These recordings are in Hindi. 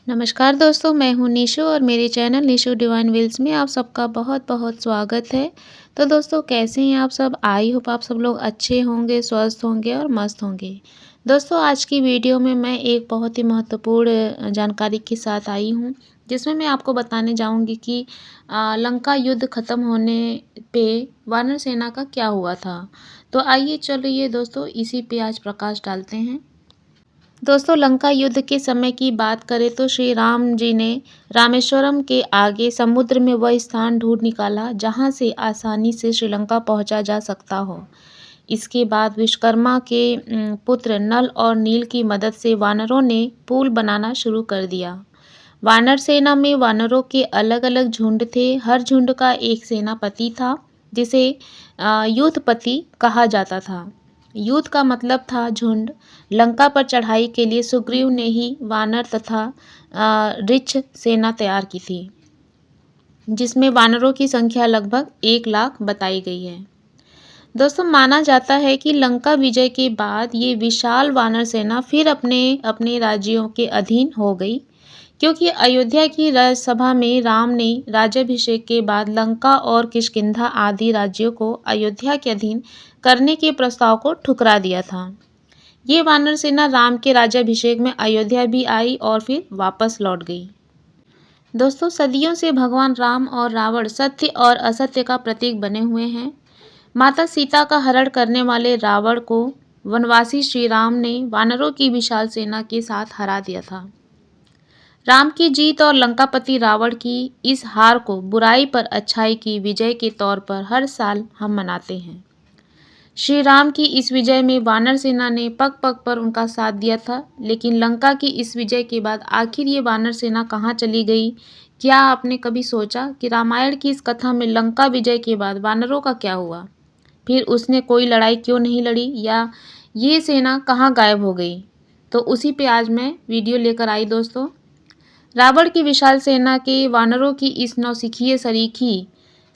नमस्कार दोस्तों, मैं हूँ निशु और मेरे चैनल निशु डिवाइन विल्स में आप सबका बहुत बहुत स्वागत है। तो दोस्तों, कैसे हैं आप सब? आई होप आप सब लोग अच्छे होंगे, स्वस्थ होंगे और मस्त होंगे। दोस्तों, आज की वीडियो में मैं एक बहुत ही महत्वपूर्ण जानकारी के साथ आई हूँ, जिसमें मैं आपको बताने जाऊँगी कि लंका युद्ध ख़त्म होने पे वानर सेना का क्या हुआ था। तो आइए चलिए दोस्तों, इसी पे आज प्रकाश डालते हैं। दोस्तों, लंका युद्ध के समय की बात करें तो श्री राम जी ने रामेश्वरम के आगे समुद्र में वह स्थान ढूंढ निकाला जहां से आसानी से श्रीलंका पहुंचा जा सकता हो। इसके बाद विश्वकर्मा के पुत्र नल और नील की मदद से वानरों ने पुल बनाना शुरू कर दिया। वानर सेना में वानरों के अलग अलग झुंड थे। हर झुंड का एक सेनापति था, जिसे यूथपति कहा जाता था। यूथ का मतलब था झुंड। लंका पर चढ़ाई के लिए सुग्रीव ने ही वानर तथा रिछ सेना तैयार की थी, जिसमें वानरों की संख्या लगभग 1 लाख बताई गई है। दोस्तों, माना जाता है कि लंका विजय के बाद ये विशाल वानर सेना फिर अपने अपने राज्यों के अधीन हो गई, क्योंकि अयोध्या की राज्यसभा में राम ने राज्याभिषेक के बाद लंका और किष्किंधा आदि राज्यों को अयोध्या के अधीन करने के प्रस्ताव को ठुकरा दिया था। ये वानर सेना राम के राज्याभिषेक में अयोध्या भी आई और फिर वापस लौट गई। दोस्तों, सदियों से भगवान राम और रावण सत्य और असत्य का प्रतीक बने हुए हैं। माता सीता का हरण करने वाले रावण को वनवासी श्री राम ने वानरों की विशाल सेना के साथ हरा दिया था। राम की जीत और लंकापति रावण की इस हार को बुराई पर अच्छाई की विजय के तौर पर हर साल हम मनाते हैं। श्री राम की इस विजय में वानर सेना ने पग पग पर उनका साथ दिया था, लेकिन लंका की इस विजय के बाद आखिर ये वानर सेना कहाँ चली गई? क्या आपने कभी सोचा कि रामायण की इस कथा में लंका विजय के बाद वानरों का क्या हुआ? फिर उसने कोई लड़ाई क्यों नहीं लड़ी, या ये सेना कहाँ गायब हो गई? तो उसी पे आज मैं वीडियो लेकर आई दोस्तों। रावण की विशाल सेना के वानरों की इस नौसिखिए सरीखी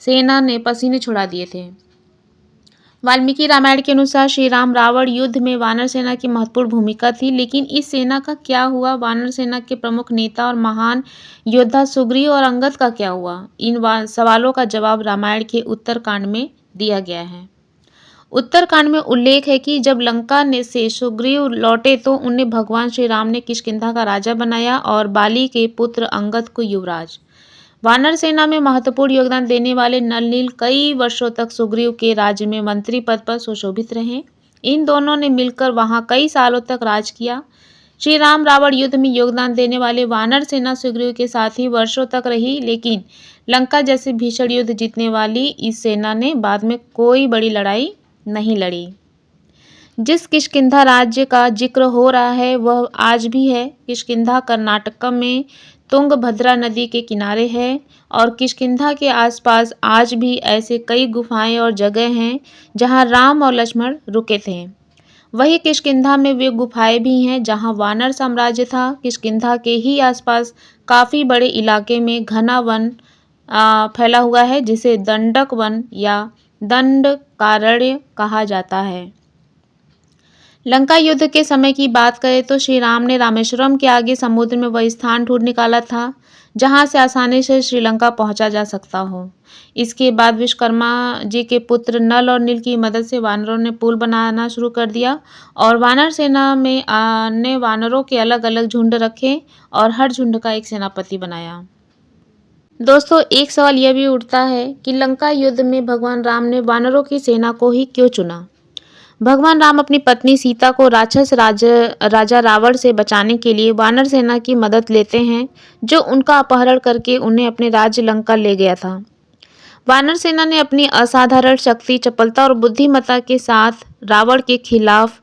सेना ने पसीने छुड़ा दिए थे। वाल्मीकि रामायण के अनुसार श्री राम रावण युद्ध में वानर सेना की महत्वपूर्ण भूमिका थी, लेकिन इस सेना का क्या हुआ? वानर सेना के प्रमुख नेता और महान योद्धा सुग्रीव और अंगद का क्या हुआ? इन सवालों का जवाब रामायण के उत्तरकांड में दिया गया है। उत्तरकांड में उल्लेख है कि जब लंका ने से सुग्रीव लौटे तो उन्हें भगवान श्री राम ने किष्किंधा का राजा बनाया और बाली के पुत्र अंगद को युवराज। वानर सेना में महत्वपूर्ण योगदान देने वाले नल नील कई वर्षों तक सुग्रीव के राज्य में मंत्री पद पर सुशोभित रहे। इन दोनों ने मिलकर वहां कई सालों तक राज किया। श्री राम रावण युद्ध में योगदान देने वाले वानर सेना सुग्रीव के साथ ही वर्षों तक रही, लेकिन लंका जैसे भीषण युद्ध जीतने वाली इस सेना ने बाद में कोई बड़ी लड़ाई नहीं लड़ी। जिस किष्किंधा राज्य का जिक्र हो रहा है वह आज भी है। किष्किंधा कर्नाटक में तुंगभद्रा नदी के किनारे है और किष्किंधा के आसपास आज भी ऐसे कई गुफाएं और जगह हैं जहां राम और लक्ष्मण रुके थे। वही किष्किंधा में वे गुफाएं भी हैं जहां वानर साम्राज्य था। किष्किंधा के ही आसपास काफ़ी बड़े इलाके में घना वन फैला हुआ है, जिसे दंडक वन या दंडकारण्य कहा जाता है। लंका युद्ध के समय की बात करें तो श्री राम ने रामेश्वरम के आगे समुद्र में वह स्थान ढूंढ निकाला था जहां से आसानी से श्रीलंका पहुंचा जा सकता हो। इसके बाद विश्वकर्मा जी के पुत्र नल और नील की मदद से वानरों ने पुल बनाना शुरू कर दिया और वानर सेना में ने वानरों के अलग अलग झुंड रखे और हर झुंड का एक सेनापति बनाया। दोस्तों, एक सवाल यह भी उठता है कि लंका युद्ध में भगवान राम ने वानरों की सेना को ही क्यों चुना? भगवान राम अपनी पत्नी सीता को राक्षस राजा रावण से बचाने के लिए वानर सेना की मदद लेते हैं, जो उनका अपहरण करके उन्हें अपने राज्य लंका ले गया था। वानर सेना ने अपनी असाधारण शक्ति, चपलता और बुद्धिमत्ता के साथ रावण के खिलाफ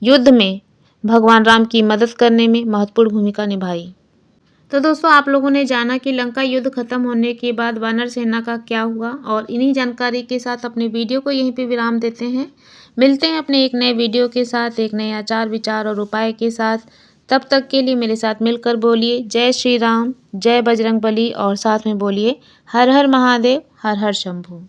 युद्ध में भगवान राम की मदद करने में महत्वपूर्ण भूमिका निभाई। तो दोस्तों, आप लोगों ने जाना कि लंका युद्ध खत्म होने के बाद वानर सेना का क्या हुआ, और इन्हीं जानकारी के साथ अपने वीडियो को यहीं पे विराम देते हैं। मिलते हैं अपने एक नए वीडियो के साथ, एक नए आचार विचार और उपाय के साथ। तब तक के लिए मेरे साथ मिलकर बोलिए जय श्री राम, जय बजरंगबली और साथ में बोलिए हर हर महादेव, हर हर शंभू।